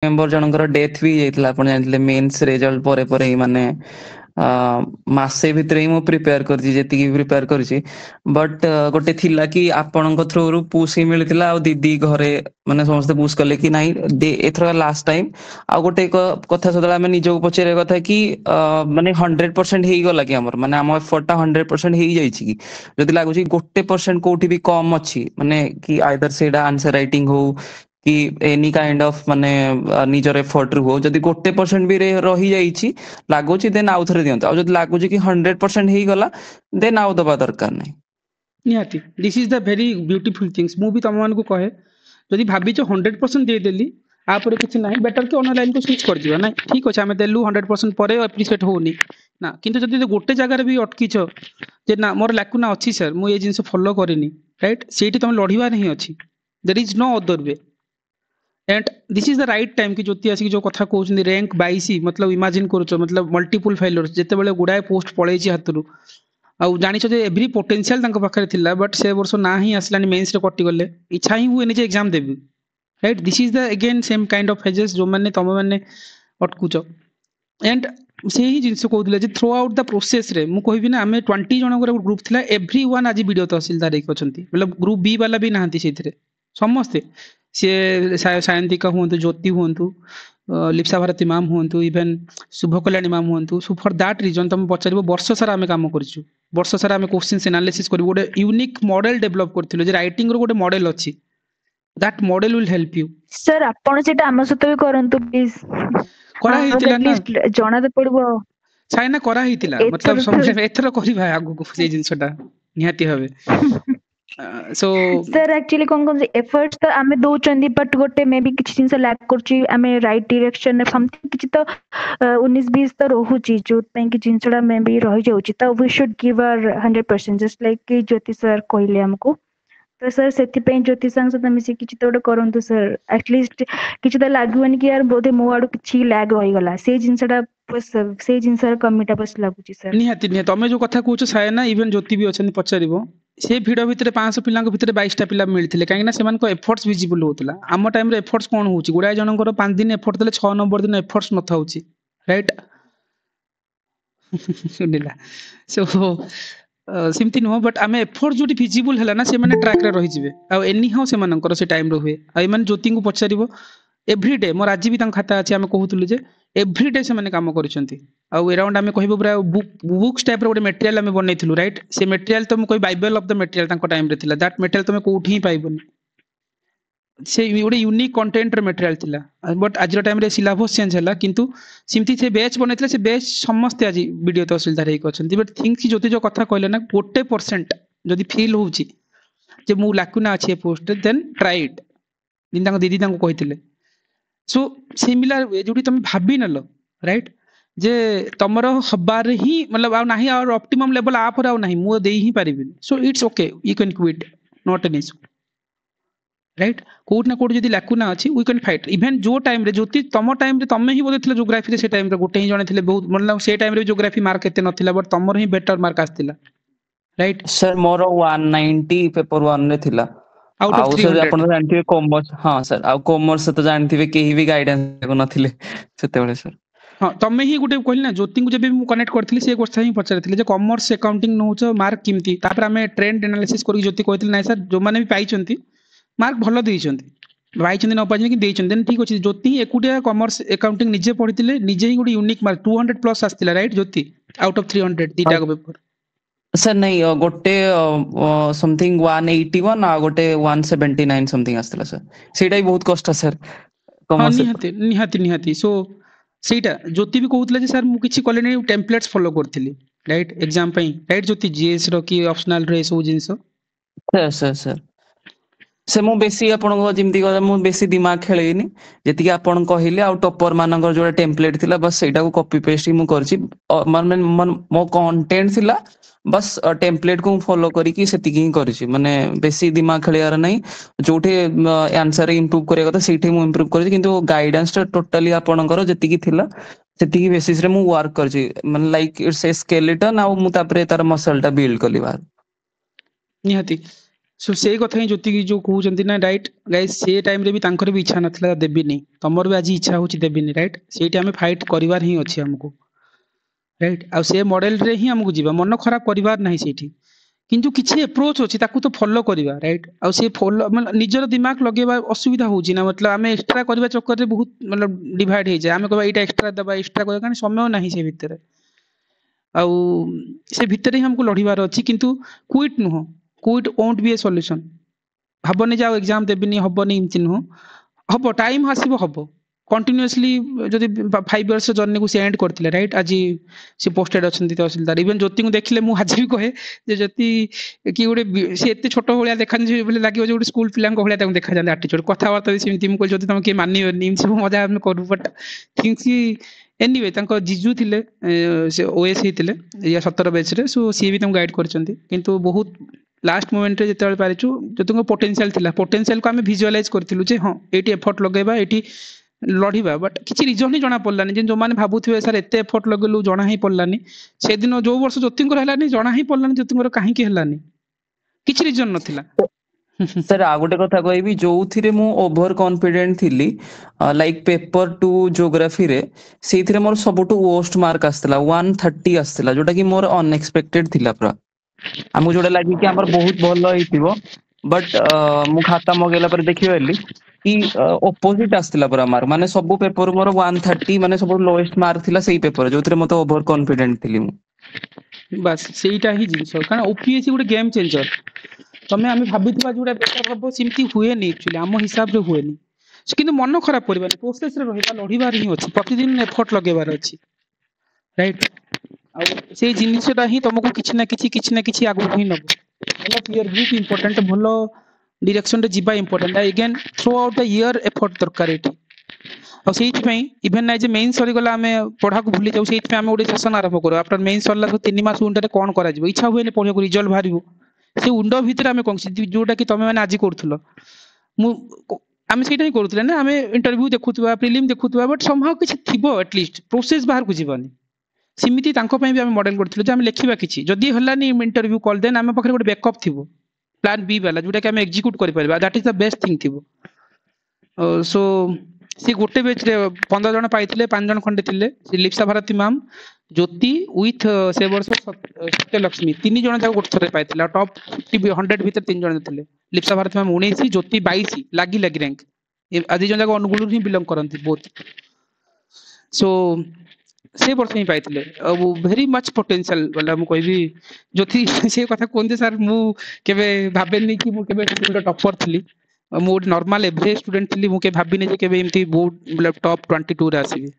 Member जनकर death भी जाइतला आपण जानले मेंस रिजल्ट परे परे ही माने मासे भितरे ही मु प्रिपेयर करछि जेति की प्रिपेयर करछि बट गोटे थिला कि आपणक थ्रू रु पुश ही मिलतिला आ दीदी घरे माने समस्त पुश करले कि नाही दे एथरा लास्ट टाइम आ गोटे कथा सदला हम निजो पचरे कथा कि माने 100% हेई गला कि हमर माने हम एफर्ट 100% हेई जाई छि कि जदि लागु छि गोटे परसेंट कोठी भी कम अछि माने कि आइदर सेडा आंसर राइटिंग हो कि एनी काइंड ऑफ माने निजर एफर्ट रु हो जदि गोटे परसेंट भी रही जाई छि लागु छि देन आउ थरे दियंत आ जदि लागु छि कि 100% हेई गला देन आउ दबा दरकार नै निहाती this is the very beautiful things मु भी तम मान को कहे जदि भाबी छ 100% दे देली आपर किछि नाही बेटर कि ऑन लाइन को स्विच कर दियो ना ठीक अछि हमें देलु 100% परे एप्रिशिएट होनी ना किंतु जदि गोटे जगह भी अटकी छ जे ना मोर लाकुना अछि सर मु ये जिंस फॉलो करिनी राइट सेठी तुम लढिवा नहीं अछि there is no other way and this is the right time कि ज्योति आसी जो कथा कहउछन रैंक 22 मतलब इमेजिन करूछ मतलब मल्टीपल फेलियर्स जेते बेले गुडाय पोस्ट पळै छि हातरू आ जानि छ जे एवरी पोटेंशियल तांको पाखरे थिला बट से वर्ष ना ही आसलानी मेंस रे कटि गले इच्छा ही हुए नि जे exam Devi right this is the again same kind of phases जो माने तम माने अटकुछ एंड से ही जिंस कहउतले जे थ्रू आउट द प्रोसेस रे मु कहबी ना हमें 20 जन ग्रुप थिला एवरीवन आज वीडियो तहसीलदार एक अछंती मतलब ग्रुप बी वाला भी नाहंती सेथिरे समस्ते से सायंतिका हुंतु ज्योति हुंतु लिप्सा भारती मैम हुंतु इवन शुभ कल्याणी मैम हुंतु सो फॉर दैट रीजन तुम पचारिबो वर्ष सारा हमें काम करछु वर्ष सारा हमें क्वेश्चंस एनालिसिस करी गोटे यूनिक मॉडल डेवलप करथिलो जे राइटिंग रो गोटे मॉडल अछि that model will help you sir आपण सेटा हम सहित भी करंतु प्लीज करा हितिला ना जणा दे पड़बो साइना करा हितिला मतलब समझे एथरो करिबा आगु को से जिंसटा निहाती हबे सो सर एक्चुअली कोन एफर्ट्स तो आमे दो चंदी बट गोटे मे भी किछि जिंस लैक करछि आमे राइट डायरेक्शन ने समथिंग किछि तो 19 20 तो रहूची जो पई कि जिंसडा मे भी रहि जाउची तो we should give our 100% just like कि ज्योति सर कहले हमको तो सर सेति पई ज्योति संग सहित मिसी किछि तो गोटे करंतु सर एटलीस्ट किछि तो लागुवनी कि यार बोधे मो आडू किछि लैग रहि गला से जिंसडा बस से जिंसर कमिटा बस लागुची सर निहाती निहाती तमे जो कथा कहउछ साय ना इवन ज्योति भी अछन पचारिबो से भिडियो भितरे 500 पिलांक भितरे 22 टा पिला मिलथिले काहे ना सेमान को एफर्ट्स विजिबल होतला आम टाइम रे एफर्ट्स कोन होउची गुडा जनकर 5 दिन एफर्ट देले 6 नंबर दिन एफर्ट्स न थाउची राइट सुनिला सो सिमती नो बट आमे एफर्ट जोटी विजिबल हैला ना से माने ट्रैक रे रहि जिवे आ एनी हाउ से मानकर से टाइम रो हुए आ मान ज्योति को पचारिबो एवरीडे मोर आज भी तां खाता अछि आमे कहउतलु जे एवरीडे से माने काम करिसंती आ अराउंड आमे कहबो पूरा बुक्स टाइप रो गोटे मटेरियल आमे बनैथिलु राइट से मटेरियल तो कोई बाइबल ऑफ द मटेरियल तांको टाइम रे थिला दैट मटेरियल तमे कोठी ही पाइबोनी से गोटे यूनिक कंटेंट रो मटेरियल थिला बट आज रो टाइम रे सिलेबस चेंज हैला किंतु सिमती से बैच बनैथिले से बैच समस्त आज वीडियो तहसीलदार एक अछंती बट थिंक कि जोति जो कथा कहले ना 1% जदि फील होउची जे मु लाकुना अछि पोस्ट देन ट्राई इट दिन तांको दीदी तांको कहिथिले सो सिमिलर वे जोटी तुम भाबी नलो राइट जे तमर हबार ही मतलब आ नाही और ऑप्टिमम लेवल आ पर आ नाही मु देई ही परिबिन so it's okay you can quit not an issue right कोट ना कोट जदी लाकुना अछि वी कैन फाइट इवन जो टाइम रे जोति तम टाइम रे तमे ही बोले थिले ज्योग्राफी रे से टाइम रे गोटे ही जने थिले बहुत मतलब से टाइम रे ज्योग्राफी मार्क केते नथिला बट तमर ही बेटर मार्क आस्तिला राइट सर मोर 190 पेपर 1 रे थिला आउट ऑफ 300 सर आपण जानथिबे कॉमर्स हां सर आ कॉमर्स तो जानथिबे केही भी गाइडेंस को नथिले सेते बेले सर हाँ तमे ही गोटे कहली ना ज्योति को जब भी कनेक्ट करथिली से क्वेश्चन ही पचारथिले जे कॉमर्स अकाउंटिंग नउछ मार्क किमती तापर हमें ट्रेंड एनालिसिस करी ज्योति कहथिले ना सर जो माने भी पाइचंती मार्क भलो देइचंती पाइचंती न पाइचंती कि देइचंती देन ठीक अछि ज्योति एकुटिया कॉमर्स अकाउंटिंग निजे पढिथिले निजे ही गोटे यूनिक मार्क 200 प्लस आस्तिला राइट ज्योति आउट ऑफ 300 दीटा को पेपर सर नहीं गोटे समथिंग 181 आ गोटे 179 समथिंग आस्तिला सर सेटाई बहुत कष्ट सर हां निहाती निहाती निहाती सो सेटा ज्योति भी कहउतले जे सर मु किछि कले नै टेम्पलेट्स फॉलो करथिली राइट एग्जाम पई राइट ज्योति जीएस रो की ऑप्शनल रे सो जिंसो सर सर सर से मु बेसी आपण को जिमती मु बेसी दिमाग खेलेनी जेति कि आपण कहिले आ टॉपर मानकर जो टेम्पलेट थिला बस सेटा को कॉपी पेस्ट ही मु करछि माने मो कंटेंट थिला बस टेम्पलेट को फॉलो करी कि सेति ही करछि माने बेसी दिमाग खेलियार नै जोठे आंसर इंप्रूव करे कथा सेठी मु इंप्रूव करछि किंतु गाइडेंस टोटली आपणकर जेति कि थिला सेति की बेसिस रे मु वर्क करछि माने लाइक इट्स ए स्केलेटन आ मु तापरे तार मसलटा बिल्ड कली बार निहाती सो से कथा ही ज्योति जो कहते ना राइट गाइस से टाइम रे भी तांकर भी इच्छा नथला देबिनी तमर भी आज इच्छा होची देबिनी राइट सेठी हमें फाइट करिवार ही अछि हमको राइट आ से मॉडल रे ही हमको जीवा मन खराब करिवार नाही सेठी किंतु किछि अप्रोच अछि ताकू तो फॉलो करिवा राइट आ से फॉलो मतलब निजर दिमाग लगेबा असुविधा होची ना मतलब हमें एक्स्ट्रा करिवा चक्कर रे बहुत मतलब डिवाइड हे जाय हमें कहबा एटा एक्स्ट्रा दबा एक्स्ट्रा करिवा कारण समय नाही से भितर आ से भितर ही हमको लढिवार अछि किंतु क्विट नुह quit won't be a solution हबनी जाओ एग्जाम देबिनी हबनी इमति नुह हब टाइम आसीबो हब कंटिन्यूअसली जदि 5 इयर्स जर्नी को से एंड करथिले राइट आज से पोस्टेड अछंती तहसीलदार इवन ज्योति को देखले मु आज भी कहे जे ज्योति कि गोटे से एते छोट होलिया देखान जे बोले लागि जे गोटे स्कूल पिलांग होलिया ताको देखा जाले एटीट्यूड कथा वार्ता सेमिति मु कहल जदि तम के मानि निम सब मजा हम करू बट थिंक्स कि एनीवे तांको जीजू थिले से ओएस हिथिले या 17 बैच रे सो सी भी तम गाइड करचंती किंतु बहुत लास्ट मोमेंट रे जेते पारिछु जतको पोटेंशियल थिला पोटेंशियल को हमें विजुअलाइज करथिलु जे हां एटी एफर्ट लगेबा एटी लढिबा बट किछि रीजन ही जणा पड़लानी जे जो माने भाबुथिबे सर एते एफर्ट लगेलु जणा ही पड़लानी से दिन जो वर्ष ज्योतिंकर हलानी जणा ही पड़लानी ज्योतिंकर काहे के हलानी किछि रीजन नथिला सर आ गोटे कथा कहबी जोथिरे मु ओवर कॉन्फिडेंट थिली लाइक पेपर 2 ज्योग्राफी रे सेथिरे मोर सबटु वर्स्ट मार्क आस्तला 130 आस्तला जोटा कि मोर अनएक्सपेक्टेड थिला पूरा हमको जोटा लागी कि हमर बहुत भलो हितिबो बट मु खाता मगेला पर देखिबेली कि ऑपोजिट आस्तला पूरा मार्क माने सब पेपर मोर 130 माने सब लोएस्ट मार्क थिला सेही पेपर जोथिरे मते ओवर कॉन्फिडेंट थिली मु बस सेहीटा ही जिंस कारण ओपीएससी गोटे गेम चेंजर तमे आमे भाबितबा जोटा पेपर हबो सिमती हुए नि एक्चुअली हम हिसाब रे हुए नि किंतु मन खराब करबानी प्रोसेस रे रहिबा लढिबार ही अछि प्रतिदिन एफर्ट लगेबार अछि राइट आ से जिनिसटा ही तुमको किछि ना किछि आगु ही नबो भलो पीयर ग्रुप इंपोर्टेंट भलो डायरेक्शन रे जिबा important again through out the year effort दरकार एठी और सेहि पई इवन ना जे मेन सरी गला हमें पढ़ा को भूली जाऊ सेहि पई हमें ओडे सेशन आरंभ करू आफ्टर मेन सरला तो 3 मास उंडे कोन करा जिवो इच्छा होय ने पढ़े को रिजल्ट भारिबो से उंडो भीतर हमें कोन जोटा कि तमे माने आज करथुलो मु हमें सेटा ही करथुले ना हमें इंटरव्यू देखुतबा प्रीलिम देखुतबा बट समहाउ किछि थिबो एटलीस्ट प्रोसेस बाहर को जीवनी सिमिति तांको पई भी हमें मॉडल करथुले जे हमें लेखिबा किछि जदी हल्लानी इंटरव्यू कॉल देन हमें पखरे गोटे बैकअप थिबो प्लान बी वाला जोटा कि हमें एग्जीक्यूट करि परबा that is the best thing थिबो सो से गोटे बेच रे 15 जण पाइथिले 5 जण खंडे थिले से लिप्सा भारती मैम ज्योति विथ से वर्ष सत्य लक्ष्मी 3 जण जाक गोटे थरे पाइथिला टॉप 100 भीतर 3 जण थिले लिप्सा भारती मैम 19 ज्योति 22 लागी लागी रैंक आदि जण जाक अनुगुल ही बिलोंग करंती बोथ सो से वर्ष ही पाइथिले अब वेरी मच पोटेंशियल वाला मु कहबी ज्योति से कथा कोनते सर मु केबे भाबेनी कि मु केबे टॉपर थिली मु नॉर्मल एवरेज स्टूडेंट थिली मु के भाबिनी जे केबे एमती बोर्ड मतलब टॉप 22 रे आसीबी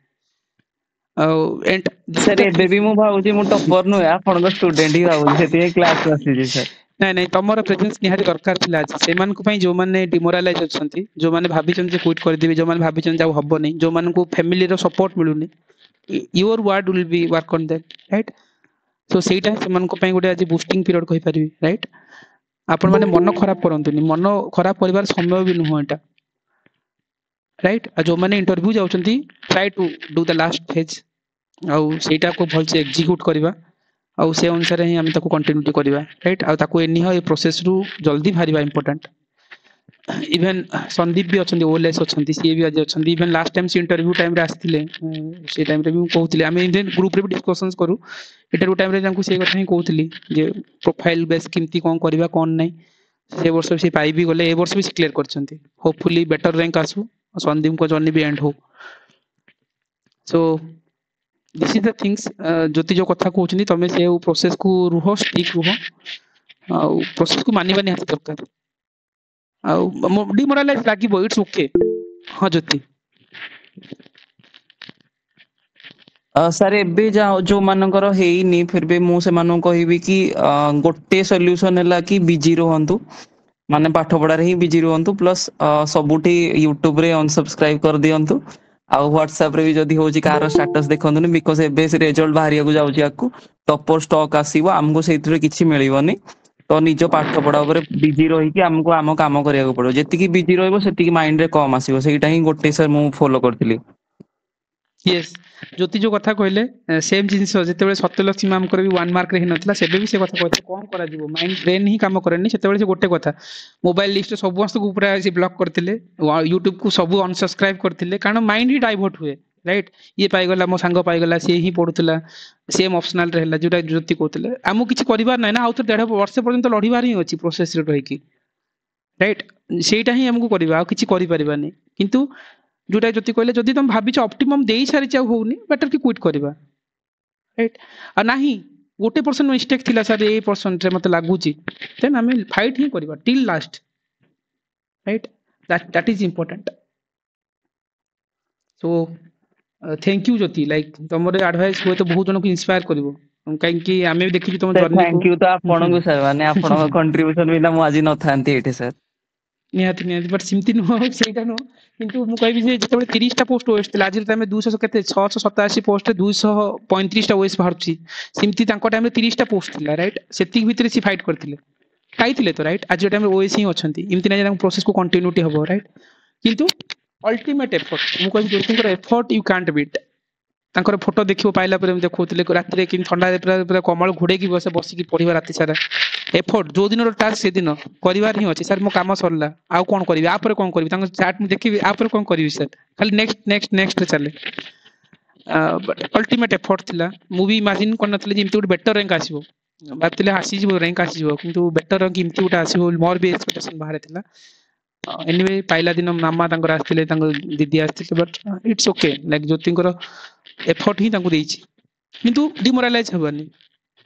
एंड सर एबे भी मु भाउजी मु टॉपर नु आपन को स्टूडेंट ही भाउजी सेते क्लास आसी जी सर नहीं नहीं तमरो प्रेजेंस निहारी दरकार थिला आज सेमान को पई जो माने डिमोरलाइज अछंती जो माने भाबी चन जे क्विट कर दिबे जो माने भाबी चन जाउ हबो नहीं जो मान को फैमिली रो सपोर्ट मिलुनी your word will be work on that right so सेटा सेमान को पई गोटे आज बूस्टिंग पीरियड कहि परबी राइट आपण माने मन खराब करंतुनी मन खराब परिवार समय भी नुह एटा राइट आ जो माने इंटरव्यू जाउचंती try to do the last phase आ सेटा को भल से एग्जीक्यूट करबा आ से अनुसार ही हम ताको कंटिन्यूटी करबा राइट आ ताको एनी हो ए प्रोसेस रु जल्दी भारीबा इंपोर्टेंट इवन संदीप भी अछंती ओएलएस अछंती सी भी आज अछंती इवन लास्ट टाइम से इंटरव्यू टाइम रे आस्थिले से टाइम रे भी कहउतिले हम इन ग्रुप रे भी डिस्कशंस करू इंटरव्यू टाइम रे जांकु से कथा ही कहउतिली जे प्रोफाइल बेस किमती कोन करबा कोन नै से वर्ष से पाई भी गले ए वर्ष भी क्लियर करछंती होपफुली बेटर रैंक आसु संदीप को जर्नी भी एंड हो so this is the things Jyoti जो कथा कहउछनी तमे से प्रोसेस को रुहो स्टिक रुहो आ प्रोसेस को मानिबा नि हाथ दरकार आ डिमोरलाइज लागिबो इट्स ओके हां ज्योति सर एबे जो मानकर हेइनी फिर भी मु से मानु कहबी कि गोटे सॉल्यूशन हला कि बिजी रहंतु माने पाठ पढ़ा रे ही बिजी रहंतु प्लस सबुठी YouTube रे अनसब्सक्राइब कर दियंतु आ WhatsApp रे भी जदी होची कार स्टेटस देखंतु नि बिकॉज़ एबे से रिजल्ट बाहरिया को जाउची आकु टॉपर स्टॉक आसीबो हमको सेइतरे किछि मिलिबोनी तो निज पाठ पढ़ा ऊपर बिजी रही कि हमको आम काम करिया को पड़ो जेति की बिजी रहबो सेति की माइंड रे कम आसीबो सेटा ही गोटे सर मु फॉलो करथिली यस ज्योति जो कथा कहले सेम जिनिस जेतेबेले सत्यलक्ष्मी मैमकर भी 1 मार्क रे नथिला सेबे भी से कथा कहते कोन करा जीवो माइंड ब्रेन ही काम करेनी सेतेबेले से गोटे कथा मोबाइल लिस्ट सब वस्तु को पूरा से ब्लॉक करथिले यूट्यूब को सब अनसब्सक्राइब करथिले कारण माइंड ही डाइवर्ट हुए राइट ये पाई गला मो सांग पाई गला से ही पढुतला सेम ऑप्शनल रहला जोटा ज्योति कहथिले आमु किछि करिबार नै ना आउ तो 1.5 वर्ष पर्यंत लढिबार ही अछि प्रोसेस रे रही की राइट सेटा ही हमको करबा आ किछि करि परिबानी किंतु जोटा ज्योति कहले जदि तुम भाबिछ ऑप्टिमम देई सारी चाउ होउनी बेटर कि क्विट करबा राइट आ नाही गोटे परसेंट मिस्टेक थिला सर ए परसेंट रे मते लागुची देन हमें फाइट ही करबा till last right that is important so thank you Jyoti like तमरे एडवाइस होय तो बहुत जन को इंस्पायर करबो काहे कि हमें भी देखि तुम जर्नी थैंक यू तो आपन को सर माने आपन कंट्रीब्यूशन बिना मु आज न थांती एठे सर निहाती निहाती बट सिमती नो सेटा नो किंतु मु कहबी जे जतबे 30 टा पोस्ट ओएस थिला आज टाइम 200 केते 687 पोस्ट रे 235 टा ओएस बाहरची सिमती तांको टाइम रे 30 टा पोस्ट थिला राइट सेति भितरे सी फाइट करथिले काइथिले तो राइट आज टाइम रे ओएस ही अछंती इमती नै जे प्रोसेस को कंटिन्यूटी हबो राइट किंतु अल्टीमेट एफर्ट मु कहबी जोतिंकर एफर्ट यू कांट बीट तांकर फोटो देखियो पाइला पर देखौथिले रात रे कि ठंडा पूरा कमल घोड़े की बसी की पढ़िबा राति सारा एफर्ट जो दिन टास्क से दिन करिवार ही अछि सर मो काम सरला आ कोन करबी आ पर कोन करबी तांकर चैट में देखि आ पर कोन करबी सर खाली नेक्स्ट चले बट अल्टीमेट एफर्ट थिला मूवी इमेजिन करन थिले जे इमती गुड बेटर रैंक आसीबो बातले आसी जिवो रैंक आसी जिवो किंतु बेटर रैंक इमती गुड आसीबो मोर भी एक्सपेक्टेशन बाहर थिला एनीवे पाइला दिन मामा तांकर आस्थिले तांकर दीदी आस्थिले बट इट्स ओके लाइक ज्योतिंकर एफर्ट ही तांको देइछि किंतु डिमोरलाइज हबनी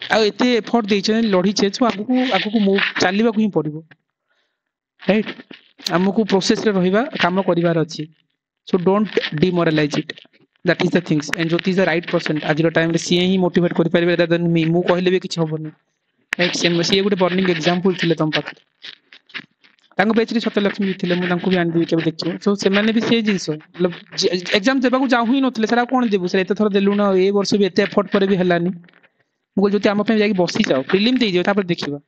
आ एते एफर्ट देइछन लढी छे सो आगु मूव चालिबा को ही पड़िबो राइट हमको प्रोसेस रे रहिबा काम करिवार अछि so don't demoralize it that is the things and Jyoti is the right person आज रो टाइम रे सी ही मोटिवेट करि परिबे रादर देन मी मु कहले भी किछ होबनी राइट सेम सी गुटे बर्निंग एग्जांपल थिले तम पाख तांको बेचरी सत्यलक्ष्मी थिले मु तांको भी आनबी के देखियो सो से माने भी से जिंस मतलब एग्जाम देबा को जाऊ ही नथिले सर कोन देबु सर एते थर देलु न ए वर्ष भी एते एफर्ट पर भी हलानी मुगल ज्योति आम पे जाके बसी जाओ प्रिलिम दे जाओ देखिबा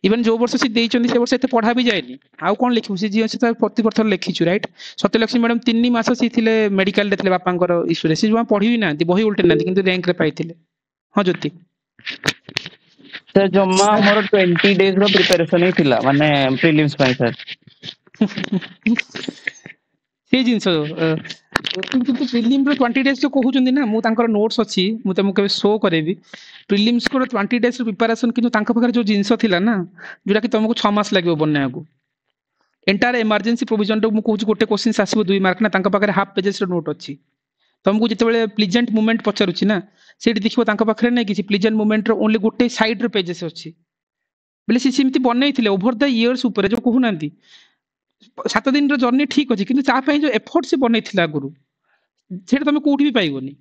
इवन जो वर्ष से देइचंदी से वर्ष एते पढ़ा भी जायनी आउ कोन लिखिबु से जी से प्रति प्रथर लिखिछु राइट सत्यलक्ष्मी मैडम 3 मास सी थिले मेडिकल देथिले बापांकर इशू रे से जो पढ़ी भी ना बही उल्टे ना किंतु रैंक रे पाइथिले हां ज्योति सर जम्मा हमर 20 डेज रो प्रिपरेशन ही थिला माने प्रीलिम्स पाई सर से जिंस किंतु प्रीलिम रो 20 डेज जो कहउचंदी ना मु तांकर नोट्स अछि मु तमु के शो करेबी प्रीलिम्स को 20 डेज रो प्रिपरेशन किंतु तांका पकर जो जिंस थिला ना जोरा कि तुमको 6 मास लागबो बनने आगु एंटायर इमरजेंसी प्रोविजन रो मु कहउची गोटे क्वेश्चन आसीबो 2 मार्क ना तांका पकर हाफ पेजेस रो नोट अछि तुमको जेतेबेले प्लीजेंट मोमेंट पचरुची ना सेठी देखिबो तांका पखरे नै किछि प्लीजेंट मोमेंट रो ओनली गोटे साइड रो पेजेस अछि बेले सिमती बनई थिले ओवर द इयर्स ऊपर जो कहू नांती 7 दिन रो जर्नी ठीक अछि किंतु ता पई जो एफर्ट से बनई थिला गुरु सेटा तमे कोठी भी पाइबोनी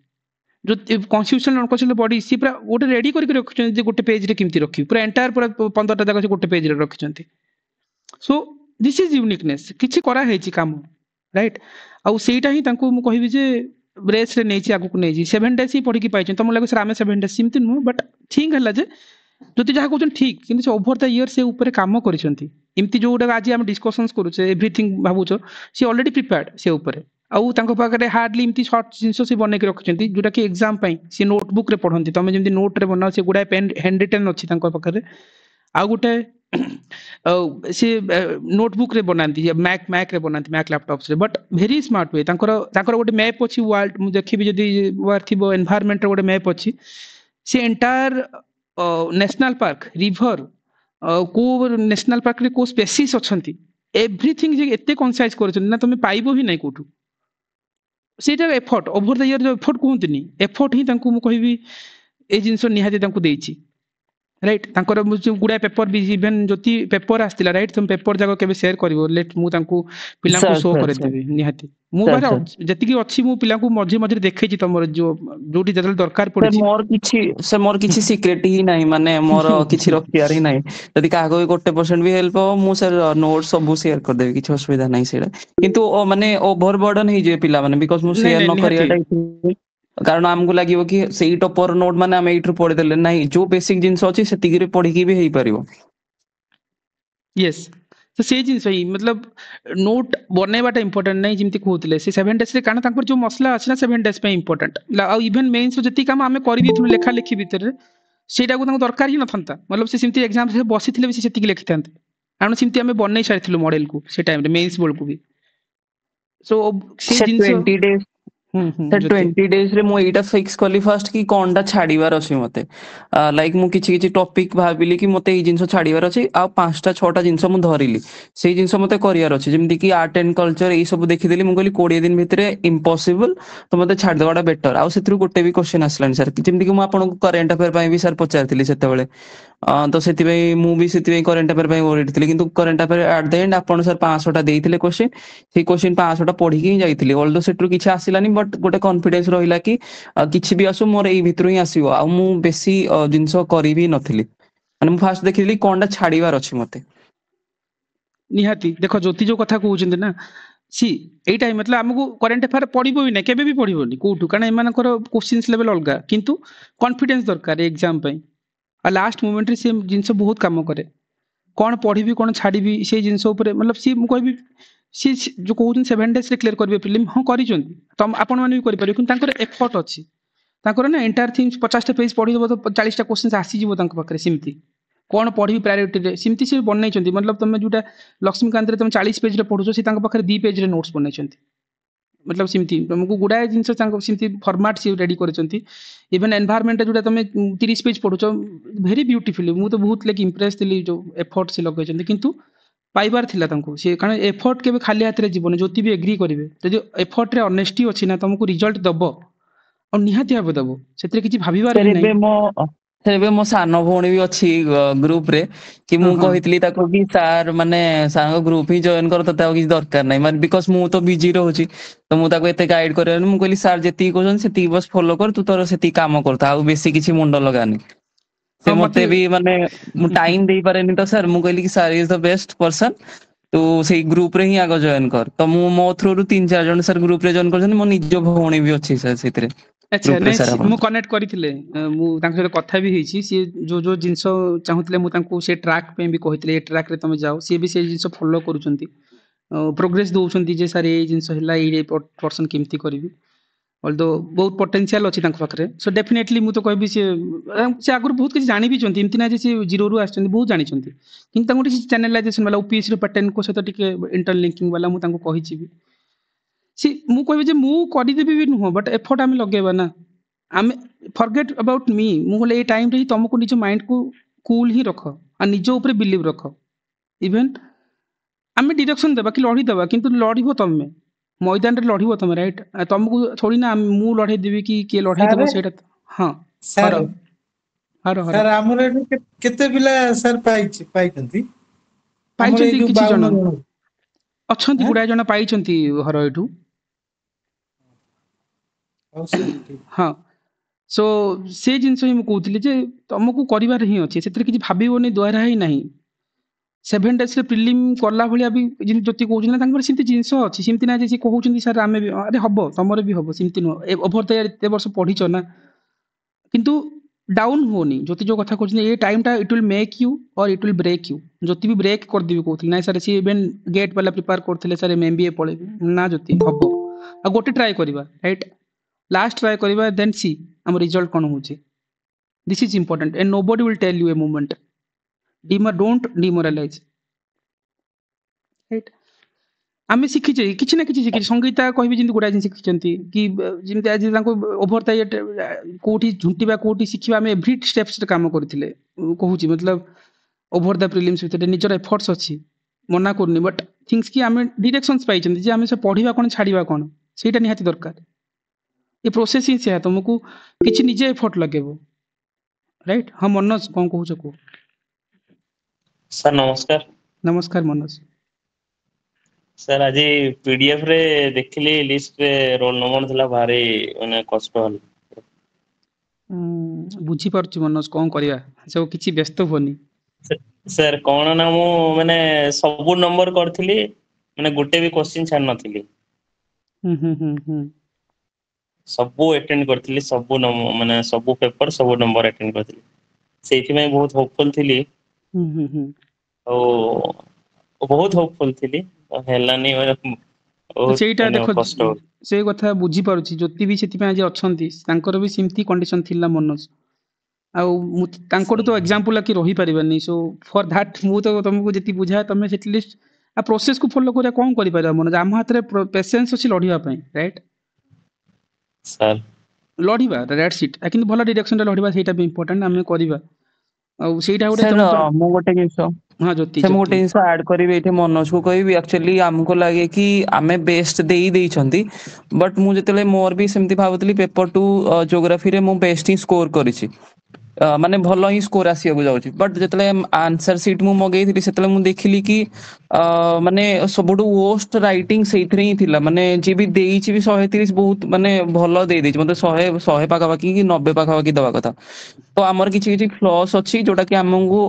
जो कॉन्स्टिट्यूशनल अनकॉन्स्टिट्यूशनल बॉडी सी पूरा गोटे रेडी करके रखछन जे गोटे पेज रे किमती रखी पूरा एंटायर पूरा 15 टा जगह गोटे पेज रे रखछन्ती सो दिस इज यूनिकनेस किछि करा हेछि काम राइट आ सेटा ही तांको मु कहिबी जे ब्रेस रे नेछि आगु को नेछि 7 डेज ही पढी की पाइछन तम लागे सर आमे 7 डेज सिमती नु बट ठीक हला जे जति जहा कहछन ठीक किंतु से ओवर द इयर से ऊपर काम करिसंती इमती जो आज हम डिस्कशंस करूछे एवरीथिंग भाबुछो सी ऑलरेडी प्रिपेयर्ड से ऊपर आउ तांको पाकरे हार्डली इमती शॉर्ट जिंसो से बने के रखछंती जोटा कि एग्जाम पई से नोटबुक रे पढंती तमे जेमती नोट रे बनाओ से गुडा पेन हैंड रिटन अछि तांको पाकरे आ गुटे से नोटबुक रे बनांती मैक रे बनांती मैक लैपटॉप्स रे बट वेरी स्मार्ट वे तांकर गोटे मैप अछि वर्ल्ड मु देखिबी जदी वार थिबो एनवायरनमेंट रे गोटे मैप अछि से एंटायर नेशनल पार्क रिवर को नेशनल पार्क रे को स्पेसीज अछंती एवरीथिंग जे एते कंसाइज करछन ना तमे पाइबो ही नै कोठू सेटा एफर्ट ओवर द इयर जो एफर्ट कहंतनी एफर्ट ही तांको मु कहिबी ए जिंस निहाती तांको देइछि राइट तांकर गुडा पेपर भी इवन जति पेपर आस्तिला राइट तुम पेपर जाको केबे शेयर करिवो लेट मु तांको पिला को शो करे देबी निहाती मु बारे जति की अछि मु पिला को मझे मझे देखै छि तमर जो जोटी जदल दरकार पड़ै छि मोर किछि सीक्रेट ही नाही माने मोर किछि रखियार ही नाही जदि कागो 1% भी हेल्प हो मु सर नोट सब शेयर कर देबी किछि असुविधा नाही सेडा किंतु माने ओवरबर्डन ही जे पिला माने बिकॉज़ मु शेयर न करियाटा कारण आमको लगे कि सही टॉपर नोट माने हम एइट्रु पढि देले नाही जो बेसिक जिंस अछि सेतिगिरे पढि की भी हेई परिबो यस तो से जिन सही मतलब नोट बनैबाटा इंपोर्टेंट नहीं जिमती कहउतले से 7 डेज रे काना तांकर जो मसला अछि ना 7 डेज पे इंपोर्टेंट आ इवन मेंस जति काम आमे करि दिथु लेखा लेखि भीतर सेटा को तांको दरकार ही न थंता मतलब से सिमती एग्जाम से बसिथिले भी सेति लेखि थांते कारण सिमती आमे बनै सारिथिलु मॉडल को से टाइम रे मेंस बोल को भी सो से से जिंस 20 days से जति 20 days रे मु एटा फिक्स कली फर्स्ट कि कोनटा छाड़ीबार अछि मते लाइक मु किछि किछि टॉपिक भाबिली कि मते ई जिंस छाड़ीबार अछि आ 5टा 6टा जिंस मु धरिली सेई जिंस मते करियार अछि जेमति कि आर्ट एंड कल्चर ई सब देखिदेली मु कहली 20 दिन भितरे इम्पॉसिबल तो मते छाड़ देवाटा बेटर आ सेथरु गोटे भी क्वेश्चन आसलानी सर जेमति कि मु आपन करंट अफेयर पई भी सर पचारथिली सेतेबेले तो सेति मु भी सेति करंट अफेयर पई ओरिड थिली किंतु current affair at the end आपन सर 500टा देइथिले क्वेश्चन से क्वेश्चन 500टा पढी के जाइथिली ऑल्दो सेटरु किछि आसिलानी बट गोटे कॉन्फिडेंस रहिला कि किछि भी आसु मोर एई भितरु ही आसीबो आ मु बेसी जिंस करि भी नथिली माने मु फास्ट देखिली कोनटा छाड़ीबार अछि मते निहाती देखो ज्योति जो कथा कहउछन ना सी एई टाइम मतलब हमको करंट अफेयर पढिबो भी नै केबे भी पढिबोनी कोठु कारण एमानकर क्वेश्चंस लेवल अलगा किंतु कॉन्फिडेंस दरकार एग्जाम पई आ लास्ट मोमेंट रे से जिंस बहुत काम करे कौन पढ़ी कौन छाड़ी से जिन मतलब सी मुझे सी जो कहते 7 डेज क्लियर करेंगे फिल्म हाँ कर आपण मैंने भी करें एफर्ट अच्छी ना एंटायर थिंग्स 50टा पेज पढ़ीदेव तो 40टा क्वेश्चन आसीଯିव पाखे सेमती कौन पढ़ी प्रायोरिटी सेमती से बनई मतलब तुम जोटा लक्ष्मीकांत तुम 40 पेज पढ़ुच सी पाखे 2 पेज नोट्स बनई मतलब सेमती तुमको गुड़ाए जिनसी फर्माट सी रेडी कर इवन एनवायरमेंट जोटा तुम 30 पेज पढ़ुच भेरी ब्यूटीफुल मुझे तो बहुत लाइक इम्प्रेस थी जो एफर्ट से लगे किंतु पाइबार थिला तांको से कारण एफर्ट केबे खाली हाथ रे जीवन ज्योति भी एग्री करिवे जदि एफर्ट रे ऑनेस्टी अछि ना तुमको रिजल्ट दबो और निहाती भाबे दबो सेतरे किछि भाबिबार भी नै सेबे मो सानो भौणी भी अछि ग्रुप रे कि मु कहितली ताको कि सर माने सानो ग्रुप ही जॉइन कर तते किछि दरकार नै माने बिकॉज़ मु तो बिजी रहउची तो मु ताको एते गाइड करे मु कहली सर जेती कहन सेती बस फॉलो कर तू तोर सेती काम करता आ बेसी किछि मुंडो लगानी से मते भी माने मु टाइम देई पारेनी तो सर मु कहली कि sir is the best person तो सेई ग्रुप रे ही आगो जॉइन कर तो मु मो थ्रू रु 3-4 जन सर ग्रुप रे जॉइन करछन मो निजो भौणी भी अछि सर सेतरे अच्छा नहीं मु कनेक्ट करिथिले मु तांक सहित कथा भी हेछि सी जो जो जिंस चाहुतले मु तांको से ट्रैक पे भी कहितले ए ट्रैक रे तमे जाओ सी भी से जिंस फॉलो करूछंती प्रोग्रेस दोउछंती जे सर ए जिंस हिला ए पर्सन केमती करबी ऑल्दो बहुत पोटेंशियल अछि तांक पाखरे सो डेफिनेटली मु तो कहबी से आगुर बहुत किछ जानि भी चंती इमति ना जे से जीरो रु आछंती बहुत जानि चंती किंतु तांको टिक चैनलाइजेशन वाला ओपीएस रे पैटर्न को सहित टिके इंटरलिंकिंग वाला मु तांको कहिछि भी सी मु कहबी जे मु करि देबी भी नुह बट एफर्ट आमे लगेबा ना आमे फॉरगेट अबाउट मी मु बोले ए टाइम रे तुमको निज माइंड को कूल ही रख आ निज ऊपर बिलीव रख इवन आमे डायरेक्शन देबा कि लड़ी देबा किंतु लड़ीबो तमे मैदान रे लड़ीबो तमे राइट तुमको थोड़ी ना मु लड़े देबी कि के लड़े देबो सेटा हां सर सर हमरे केते बिला सर पाइचंती किछि जण अछंती गुडा जण पाइचंती हर एठू हाँ सो से जिनस ही कहूली जे तुमको कर ही अच्छे से भावनी द्वारा ही नहीं 7 डेज प्रिलिम कला भाया भी ज्योति कहते सेमती जिनस अच्छी सेमती ना जे कहते सर आम भी अरे हम तुम भी हम सेमती नुह ओभर द इयर एत वर्ष पढ़ीच ना किंतु डाउन होनी ज्योति जो कथा कहते ये टाइम टा इट विल मेक यू और it will break you Jyoti भी ब्रेक कर देबी कहते ना सर सी इवन गेट वाला प्रिपेयर करते सर MBA पढ़ेबी ना ज्योति हम आ गोटे ट्राए करवा राइट लास्ट ट्राए करवा देन सी आम रिजल्ट कौन हो this is important and nobody will tell you a moment don't demoralise right आम शिखीचे किसी ना किसी शिखी संगीता कह भी गुड़ा जिन शिखी कि जमी आज ओभर कौटी झुंटा कौटी शिखा आम एव्री स्टेप्स काम करते कहूँ मतलब ओभर द प्रिलिम्स भितर निजर एफर्ट्स अच्छी मना करनी बट थिंग्स कि आम डायरेक्शंस पाई आम से पढ़ा कौन छाड़ा कौन से निहाती दरकार ये प्रोसेस ही से तुमको किसी निजे एफर्ट लगेबो राइट हाँ मनोज कौन कहूछ को सर नमस्कार नमस्कार मनोज सर आज पीडीएफ रे देखली लिस्ट रे रोल नंबर थला भारी माने कष्ट हल बुझी परछु मनोज कौन करिया सब किछि व्यस्त होनी सर कौन ना मु माने सब नंबर करथिली माने गुटे भी क्वेश्चन छाड़ नथिली सबू अटेंड करथिली सबू माने सबू पेपर सबू नंबर अटेंड करथिली सेठी में बहुत होपफुल थिली ओ ବହୁତ ହୋପଫୁଲ ଥିଲି ହେଲାନି ବହୁତ ସେଇଟା ମାନେ ଦେଖ କଷ୍ଟ ହଉଛି। ସେ କଥା ବୁଝିପାରୁଛି ଜ୍ୟୋତି ବି ସେଥିପାଇଁ ଆଜି ଅଛନ୍ତି ତାଙ୍କର ବି ସେମିତି କଣ୍ଡିସନ ଥିଲା ମନୋଜ ଆଉ ମୁଁ ତାଙ୍କଠୁ ତ ଏକ୍ସାମ୍ପଲ କି ରହିପାରିବାନି ସୋ ଫର ଦ୍ୟାଟ ମୁଁ ତ ତମକୁ ଯେତିକି ବୁଝାଏ ତମେ ସେଟଲିଷ୍ଟ ଆ ପ୍ରୋସେସକୁ ଫଲୋ କରିବା କଣ କରିପାରିବା ମନୋଜ ଆମ ହାତରେ ପେସେନ୍ସ ଅଛି ଲଢିବା ପାଇଁ ରାଇଟ ସାର୍ ଲଢିବା ଦ୍ୟାଟ୍ସ ଇଟ୍ କିନ୍ତୁ ଭଲ ଡିରେକ୍ସନରେ ଲଢିବା ସେଇଟା ବି ଇମ୍ପୋର୍ଟାଣ୍ଟ ଆମେ କରିବା ଆଉ ସେଇଟା ଗୋଟେ ସାର୍ ତମେ ମୁଁ ଗୋଟେ ଜିନିଷ ହଁ ଜ୍ୟୋତି ମୁଁ ଗୋଟେ ଜ୍ୟୋତି ଜିନିଷ ଆଡ କରିବି ଏଠି ମନୋଜକୁ କହିବି ଆକ୍ଚୁଆଲି ଆମକୁ ଲାଗେ କି ଆମେ ବେଷ୍ଟ ଦେଇଛନ୍ତି ବଟ୍ ମୁଁ ଯେତେବେଳେ ମୋର ବି ସେମିତି ଭାବୁଥିଲି ପେପର 2 ଜିଓଗ୍ରାଫିରେ ମୁଁ ବେଷ୍ଟ ହିଁ ସ୍କୋର କରିଛି ମାନେ ଭଲ ହିଁ ସ୍କୋର ଆସିବାକୁ ଯାଉଛି ବଟ୍ ଯେତେବେଳେ ଆନ୍ସର ସିଟ୍ ମୁଁ ମଗେଇଥିଲି ସେତେବେଳେ ମୁଁ ଦେଖିଲି କି ମାନେ ସବୁଠୁ ୱୋଷ୍ଟ ରାଇଟିଂ ସେଇଥିରେ ହିଁ ଥିଲା ମାନେ ଯିଏ ବି ଦେଇଛି ବି 130 ବହୁତ ମାନେ ଭଲ ଦେଇଦେଇଛି ମତେ 100 ପାଖାପାଖି କି 90 ପାଖାପାଖି ଦବା କଥା ତ ଆମର କିଛି କିଛି ଫ୍ଲସ୍ ଅଛି ଯୋଉଟା କି ଆମକୁ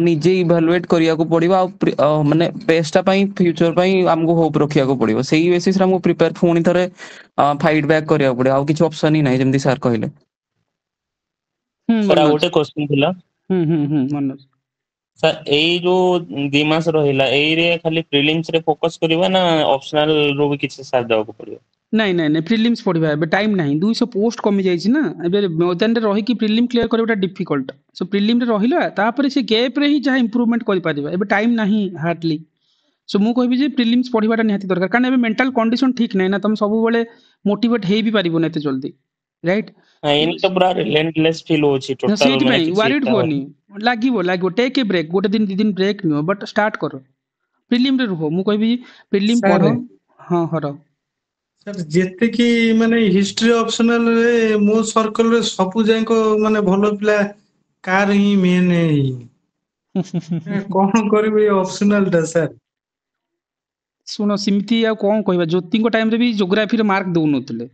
ନିଜେ ଇଭାଲୁଏଟ କରିବାକୁ ପଡିବ ଆଉ ମାନେ ବେଷ୍ଟଟା ପାଇଁ ଫ୍ୟୁଚର ପାଇଁ ଆମକୁ ହୋପ ରଖିବାକୁ ପଡିବ ସେଇ ବେସିସରେ ଆମକୁ ପ୍ରିପେୟାର ପୁଣି ଥରେ ଫାଇଟ୍ ବ୍ୟାକ୍ କରିବାକୁ ପଡିବ ଆଉ କିଛି ଅପସନ ହିଁ ନାହିଁ ଯେମିତି ସାର୍ କହିଲେ ସାର୍ ଆଉ ମନୋଜ ଗୋଟେ କ୍ୱେଶ୍ଚନ ଥିଲା ମନୋଜ ସାର୍ ଏଇ ଯୋଉ 2 ମାସ ରହିଲା ଏଇରେ ଖାଲି ପ୍ରିଲିମ୍ସ ରେ ଫୋକସ କରିବା ନା ଅପସନାଲ ରୁ ବି କିଛି ସାର୍ ଦେବାକୁ ପଡିବ ନାଇଁ ପ୍ରିଲିମ୍ସ ପଢିବା ଏବେ ଟାଇମ ନାହିଁ 200 ପୋଷ୍ଟ କମି ଯାଇଛି ନା ଏବେ ମୈଦାନରେ ରହିକି ପ୍ରିଲିମ କ୍ଲିୟର କରିବାଟା ଡିଫିକଲ୍ଟ ସୋ ପ୍ରିଲିମରେ ରହିଲା ତାପରେ ସେ ଗ୍ୟାପରେ ହିଁ ଯାହା ଇମ୍ପ୍ରୁଭମେଣ୍ଟ କରିପାରିବା ଏବେ ଟାଇମ ନାହିଁ ହାର୍ଡଲି ସୋ ମୁଁ କହିବି ଯେ ପ୍ରିଲିମ୍ସ ପଢିବାଟା ନିହାତି ଦରକାର କାରଣ ଏବେ ମେଣ୍ଟାଲ କଣ୍ଡିସନ ଠିକ ନାହିଁ ନା ତମେ ସବୁବେଳେ ମୋଟିଭେଟ ହେଇ ବି ପାରିବନି ଏତେ ଜଲ୍ଦି ରାଇଟ ଏଇନେ ତ ପୁରା ରିଲେଣ୍ଟଲେସ୍ ଫିଲ୍ ହଉଛି ଟୋଟାଲ ମାନେ ସେଇଥିପାଇଁ କିଛି ୱାରିଡ ଇଚ୍ଛା ହୁଅନି ହଉନି ଲାଗିବ ଟେକ୍ ଏ ବ୍ରେକ୍ ଗୋଟେ ଦିନ 2 ଦିନ ବ୍ରେକ୍ ନିଅ ବଟ୍ ଷ୍ଟାର୍ଟ କର ପ୍ରିଲିମରେ ରୁହ ମୁଁ କହିବି ପ୍ରିଲିମ ପଢ ସାର୍ ହଁ ହର ସାର୍ ଯେତିକି ମାନେ ହିଷ୍ଟ୍ରି ଅପସନାଲରେ ମୋ ସର୍କଲରେ ସବୁ ଯାକ ମାନେ ଭଲ ପିଲା କାର ହିଁ ମେନ୍ କଣ କରିବି ଏଇ ଅପସନାଲ ଟା ସାର୍ ଶୁଣ ସେମିତି ଆଉ କଣ କହିବା ଜ୍ୟୋତିଙ୍କ ଟାଇମରେ ବି ଜିଓଗ୍ରାଫିରେ ମାର୍କ ଦଉନଥିଲେ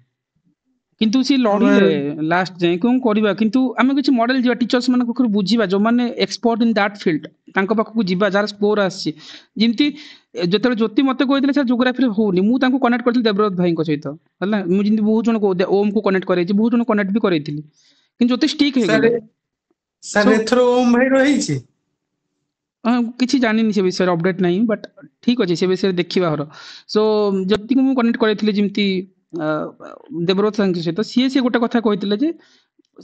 କିନ୍ତୁ ସେ ଆମେ ଲଢିଲେ ଲାଷ୍ଟ ଯାଏ କଣ କରିବା କିନ୍ତୁ ଆମେ କିଛି ମଡେଲ ଯିବା ଟିଚର୍ସ ମାନଙ୍କ ପାଖରୁ ବୁଝିବା ଯୋଉମାନେ ଏକ୍ସପର୍ଟ ଇନ୍ ଦ୍ୟାଟ୍ ଫିଲ୍ଡ ତାଙ୍କ ପାଖକୁ ଯିବା ଯାହାର ସ୍କୋର ଆସିଛି ଯେମିତି ଯେତେବେଳେ ଜ୍ୟୋତି ମତେ କହିଥିଲେ ସାର୍ ଜିଓଗ୍ରାଫିରେ ହଉନି ମୁଁ ତାଙ୍କୁ କନେକ୍ଟ କରିଥିଲି ଦେବବ୍ରତ ଭାଇଙ୍କ ସହିତ ହେଲା ମୁଁ ଯେମିତି ବହୁତ ଜଣ ଓମକୁ କନେକ୍ଟ କରାଇଛି ବହୁତ ଜଣ କନେକ୍ଟ ବି କରାଇଥିଲି କିନ୍ତୁ ଜ୍ୟୋତି ଷ୍ଟିକ୍ ହେଇଗଲେ ସାର୍ ସୋ ଏଥର ଓମ ଭାଇର ହେଇଛି କିଛି ଜାଣିନି ସେ ବିଷୟରେ ଅପଡେଟ୍ ନାହିଁ ବଟ୍ ଠିକ ଅଛି ସେ ବିଷୟରେ ଦେଖିବା ହର ସୋ ଯେତିକି ମୁଁ କନେକ୍ଟ କରିଥିଲି ଯେମିତି ଦେବବ୍ରତ ସାର୍ଙ୍କ ସହିତ ସିଏ ଗୋଟେ କଥା କହିଥିଲେ ଯେ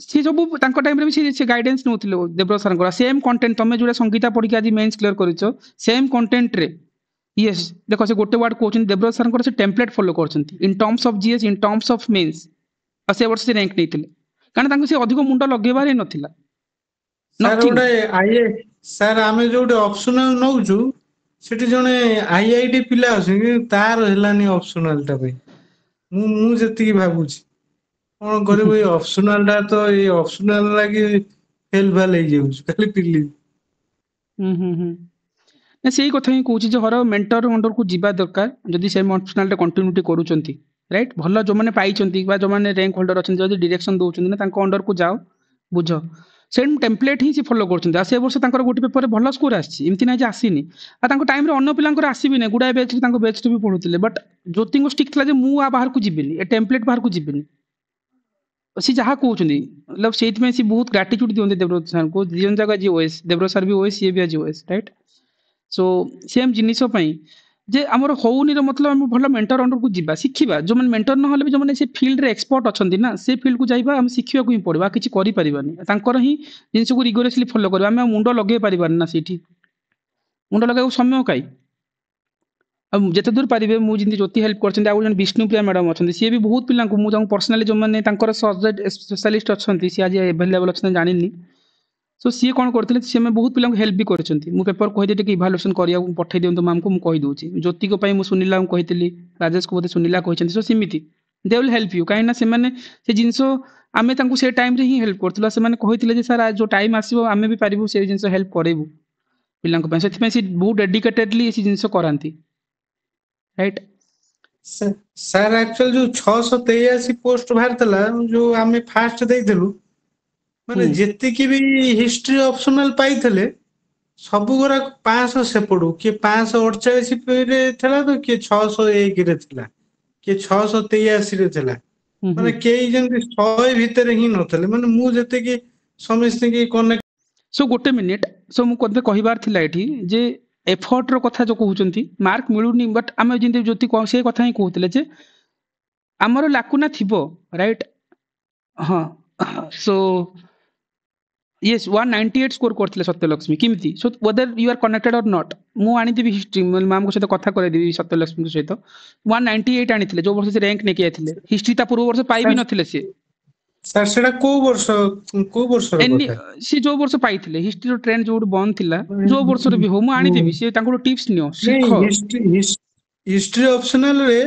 ସିଏ ସବୁ ତାଙ୍କ ଟାଇମରେ ବି ସେ ଗାଇଡେନ୍ସ ନେଉଥିଲେ ଦେବବ୍ରତ ସାର୍ଙ୍କର ସେମ୍ କଣ୍ଟେଣ୍ଟ ତମେ ଯୋଉଟା ସଂଗୀତା ପଢିକି ଆଜି ମେନ୍ସ କ୍ଲିୟର କରିଛ ସେମ୍ କଣ୍ଟେଣ୍ଟରେ ୟେସ୍ ଦେଖ ସେ ଗୋଟେ ୱାର୍ଡ କହୁଛନ୍ତି ଦେବବ୍ରତ ସାର୍ଙ୍କର ସେ ଟେମ୍ପଲେଟ୍ ଫଲୋ କରୁଛନ୍ତି in terms of GS in terms of mains ଆଉ ସେ ବର୍ଷ ସେ ର୍ୟାଙ୍କ ନେଇଥିଲେ କାରଣ ତାଙ୍କୁ ସେ ଅଧିକ ମୁଣ୍ଡ ଲଗେଇବାର ହିଁ ନଥିଲା ସାର୍ ନଥିଙ୍ଗ ଗୋଟେ ସାର୍ ଆମେ ଯୋଉଟେ ଅପସନାଲ ନଉଛୁ ସେଠି ଜଣେ ଆଇଆଇଟି ପିଲା ଅଛି କିନ୍ତୁ ତାର ହେଲାନି ଅପସନାଲ ଟା ପାଇଁ ମୁଁ ଯେତିକି ଭାବୁଛି କଣ କରିବୁ ଏଇ ଅପସନାଲ ଟା ତ ଏଇ ଅପସନାଲ ଲାଗି ଫେଲ ଭାଲ ହେଇଯାଉଛି ଖାଲି ପିଲି ନା ସେଇ କଥା ହିଁ କହୁଛି ଯେ ହର ମେଣ୍ଟର ଅଣ୍ଡରକୁ ଯିବା ଦରକାର ଯଦି ସେ ଅପସନାଲଟା କଣ୍ଟିନ୍ୟୁଟି କରୁଛନ୍ତି ରାଇଟ୍ ଭଲ ଯୋଉମାନେ ପାଇଛନ୍ତି ବା ଯୋଉମାନେ ର୍ୟାଙ୍କ ହୋଲ୍ଡର ଅଛନ୍ତି ଯଦି ଡିରେକ୍ସନ ଦଉଛନ୍ତି ନା ତାଙ୍କ ଅଣ୍ଡରକୁ ଯାଅ ବୁଝ ସେମ୍ ଟେମ୍ପଲେଟ୍ ହିଁ ସେ ଫଲୋ କରୁଛନ୍ତି ଆଉ ସେ ବର୍ଷ ତାଙ୍କର ଗୋଟେ ପେପରରେ ଭଲ ସ୍କୋର ଆସିଛି ଏମିତି ନାହିଁ ଯେ ଆସିନି ଆଉ ତାଙ୍କ ଟାଇମରେ ଅନ୍ୟ ପିଲାଙ୍କର ଆସିବି ନାହିଁ ଗୁଡ଼ାଏ ବ୍ୟାଚ୍ ତାଙ୍କ ବ୍ୟାଚ୍ରେ ବି ପଢୁଥିଲେ ବଟ୍ ଜ୍ୟୋତିଙ୍କ ଷ୍ଟିକ୍ ଥିଲା ଯେ ମୁଁ ବାହାରକୁ ଯିବିନି ଏ ଟେମ୍ପଲେଟ୍ ବାହାରକୁ ଯିବିନି ସେ ଯାହା କହୁଛନ୍ତି ସେଇଥିପାଇଁ ସେ ବହୁତ ଗ୍ରାଟିଚ୍ୟୁଡ ଦିଅନ୍ତି ଦେବବ୍ରତ ସାର୍ଙ୍କୁ ଦି ଜଣ ଯାକ ଆଜି ଓଏସ୍ ଦେବବ୍ରତ ସାର୍ ବି ଓଏସ୍ ସିଏ ବି ଆଜି ଓଏସ୍ ରାଇଟ୍ ସୋ ସେମ୍ ଜିନିଷ ପାଇଁ ଯେ ଆମର ହଉନିର ମତଲବ ଆମେ ଭଲ ମେଣ୍ଟର ଅଣ୍ଡରକୁ ଯିବା ଶିଖିବା ଯୋଉମାନେ ମେଣ୍ଟର ନହେଲେ ବି ଯୋଉମାନେ ସେ ଫିଲ୍ଡରେ ଏକ୍ସପର୍ଟ ଅଛନ୍ତି ନା ସେ ଫିଲ୍ଡକୁ ଯାଇବା ଆମେ ଶିଖିବାକୁ ହିଁ ପଡିବ ଆଉ କିଛି କରିପାରିବାନି ତାଙ୍କର ହିଁ ଜିନିଷକୁ ରିଗୋରେସଲି ଫଲୋ କରିବା ଆମେ ମୁଣ୍ଡ ଲଗେଇ ପାରିବାନି ନା ସେଇଠି ମୁଣ୍ଡ ଲଗାଇବାକୁ ସମୟ କାଇଁ ଆଉ ଯେତେ ଦୂର ପାରିବେ ମୁଁ ଯେମିତି ଜ୍ୟୋତି ହେଲ୍ପ କରିଛନ୍ତି ଆଉ ଜଣେ ବିଷ୍ଣୁପ୍ରିୟା ମ୍ୟାଡାମ ଅଛନ୍ତି ସିଏ ବି ବହୁତ ପିଲାଙ୍କୁ ମୁଁ ତାଙ୍କୁ ପର୍ସନାଲି ଯୋଉମାନେ ତାଙ୍କର ସବଜେକ୍ଟ ସ୍ପେଶାଲିଷ୍ଟ ଅଛନ୍ତି ସିଏ ଆଜି ଆଭେଲେବଲ୍ ଅଛନ୍ତି ଜାଣିନି ସୋ ସିଏ କଣ କରିଥିଲେ ସେମାନେ ବହୁତ ପିଲାଙ୍କୁ ହେଲ୍ପ ବି କରିଛନ୍ତି ମୁଁ ପେପର କହିଦିଏ ଟିକେ ଇଭାଲୁଏସନ କରିବାକୁ ପଠେଇ ଦିଅନ୍ତୁ ମ୍ୟାମକୁ ମୁଁ କହିଦଉଛି ଜ୍ୟୋତିକ ପାଇଁ ମୁଁ ସୁନିଲାଙ୍କୁ କହିଥିଲି ରାଜେଶକୁ ବୋଧେ ସୁନିଲା କହିଛନ୍ତି ସୋ ସେମିତି ଦେ ୱିଲ୍ ହେଲ୍ପ ୟୁ କାହିଁକି ନା ସେମାନେ ସେ ଜିନିଷ ଆମେ ତାଙ୍କୁ ସେ ଟାଇମରେ ହିଁ ହେଲ୍ପ କରୁଥିଲୁ ସେମାନେ କହିଥିଲେ ଯେ ସାର୍ ଯୋଉ ଟାଇମ ଆସିବ ଆମେ ବି ପାରିବୁ ସେ ଜିନିଷ ହେଲ୍ପ କରିବୁ ପିଲାଙ୍କ ପାଇଁ ସେଥିପାଇଁ ସେ ବହୁତ ଡେଡିକେଟେଡଲି ସେ ଜିନିଷ କରାନ୍ତି ରାଇଟ୍ ସାର୍ ଆକ୍ଚୁଆଲି ଯୋଉ 683 ପୋଷ୍ଟ ବାହାରିଥିଲା ଯୋଉ ଆମେ ଫାଷ୍ଟ ଦେଇଥିଲୁ ମାନେ ଯେତିକି ବି ହିଷ୍ଟ୍ରି ଅପସନାଲ ପାଇଥିଲେ ସବୁ ଗୁଡାକ 500 ସେପଟୁ କିଏ 548 ରେ ଥିଲା ତ କିଏ 601 ରେ ଥିଲା କିଏ 683 ରେ ଥିଲା ମାନେ କେହି ଯେମିତି 100 ଭିତରେ ହିଁ ନଥିଲେ ମାନେ ମୁଁ ଯେତିକି ସମସ୍ତଙ୍କୁ କନେକ୍ଟ ସୋ ଗୋଟେ ମିନିଟ୍ ସୋ ମୁଁ କହିବାର ଥିଲା ଏଠି ଯେ एफर्ट रो कथा जो कहउचंती मार्क मिलुनी बट आमे जिंदे ज्योति को से कथा ही कहउतले जे हमर लाकुना थिबो राइट हां सो yes 198 स्कोर करथिले सत्यलक्ष्मी किमती so whether you are connected or not मु आनी देबी हिस्ट्री मैम को सहित कथा करे देबी सत्यलक्ष्मी के सहित 198 आनीथिले जो वर्ष से रैंक नेकी आथिले हिस्ट्री ता पूर्व वर्ष पाई भी नथिले से सर सेटा को वर्ष रो एनी कथा सी जो वर्ष पाइथिले हिस्ट्री रो ट्रेंड जो बंद थिला जो वर्ष रे भी हो मु आनी देबी से तांको टिप्स नियो नहीं सिखो हिस्ट्री ऑप्शनल रे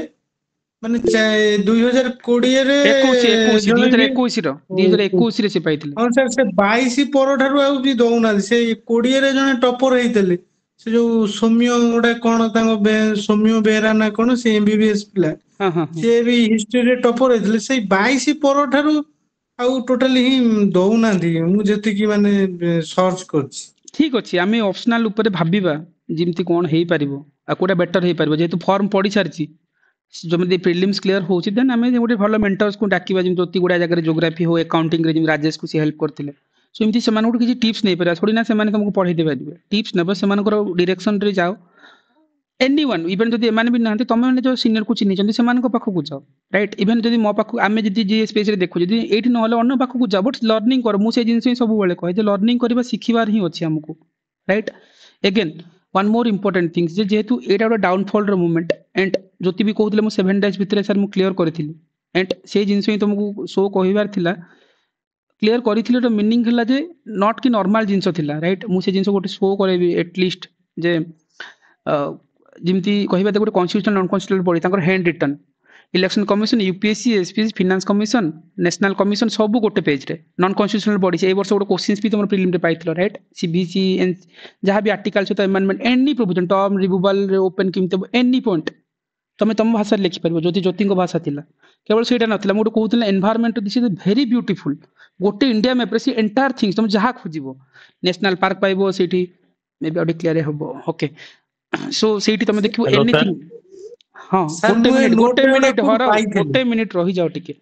माने 2020 रे 2021 रो 2021 रे से पाइथिले हां सर से 22 पर ठारू आउ भी दउना से 20 रे जने टॉपर हेइतले से जो सौम्य गोटे कोन तांको सौम्य बेरा ना कोन से एमबीबीएस पिला हां हां से भी हिस्ट्री रे टॉपर हेइतले से 22 पर ठारू आउ टोटली ही दउना दी मु जति की माने सर्च करछि ठीक अछि आमे ऑप्शनल ऊपर भाबिबा जिमती कोन हेई परिबो आ कोटा बेटर हेई परिबो जेतु फॉर्म पढी सारछि जमती प्रिलिम्स क्लियर होछि देन आमे गोटे भलो मेंटर्स को डाकिबा जिम जोति गुडा जगह ज्योग्राफी हो अकाउंटिंग रे जिम राजेश को से हेल्प करथिले सो इमती सेमान को किछि टिप्स नै परबा थोड़ी ना सेमान तुमको पढै देबा दिबे टिप्स नबे सेमान को डायरेक्शन रे जाओ एनीवन इवन जदि एमान भी नांते तमे माने जो सीनियर को चिनि जंदी सेमान को पाखो को जाओ राइट इवन जदि मो पाखो आमे जदि जे स्पेस रे देखु जदि एठी न होले अन्य पाखो को जाओ बट लर्निंग कर मु से जिंस सब बेले कहे जे लर्निंग करबा सिखिबार ही अछि हमको right again one more important things जे जेहेतु एटा गोटे डाउनफॉल रो मूवमेंट एंड जोति भी कहउतले मु 7 डेज भितरे सर मु क्लियर करथिली एंड से जिंस ही तुमको शो कहिबार थिला क्लियर करथिले तो मीनिंग हला जे नॉट कि नॉर्मल जिंस थिला राइट मु से जिंस गोटे शो करेबी एटलीस्ट जे जिमती कहिबा ते गोटे कॉन्स्टिट्यूशनल नॉन कॉन्स्टिट्यूशनल बॉडी तांकर handwritten election commission UPSC SPSC finance commission national commission सब गोटे पेज रे नॉन कॉन्स्टिट्यूशनल बॉडी से ए वर्ष गोटे क्वेश्चंस भी तुम प्रीलिम रे पाइथिलो राइट सीबीसी एंड जहां भी आर्टिकल से amendment any provision term removal रे ओपन किमते एनी पॉइंट तमे तम भाषा लिखि परबो जोति ज्योति को भाषा थिला केवल सेटा नथिला मोड कहउतले environment this is very beautiful गोटे इंडिया मैप रे सी एंटायर थिंग्स तुम जहां खोजिबो नेशनल पार्क पाइबो सेठी मे बी ऑडी क्लियर होबो ओके सो सेठी तमे देखिबो एनीथिंग हां गोटे मिनिट रही जाओ टिके